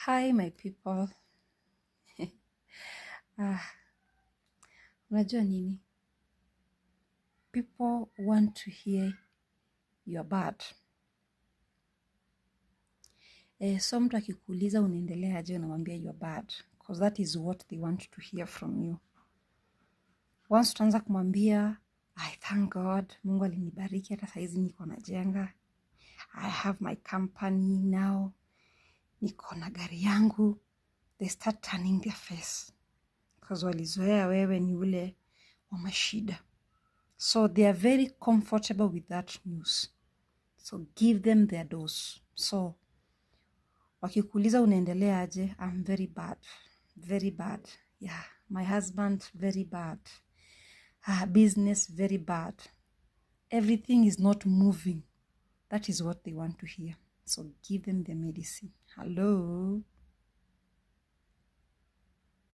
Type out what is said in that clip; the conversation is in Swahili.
Hi my people. Unajua nini? People want to hear you're bad. So mtu akikuuliza unaendelea aje unamwambia you're bad. Because that is what they want to hear from you. Once utaanza kumwambia, I thank God, Mungu alinibariki hata saizi niko najenga. I have my company now. Niko na gari yangu. They start turning their face. Because walizoea wewe ni ule wa mashida. So they are very comfortable with that news. So give them their dose. So wakikuuliza unaendelea aje, I'm very bad. Very bad. Yeah, my husband very bad. Business very bad. Everything is not moving. That is what they want to hear. So give them the medicine. Hello.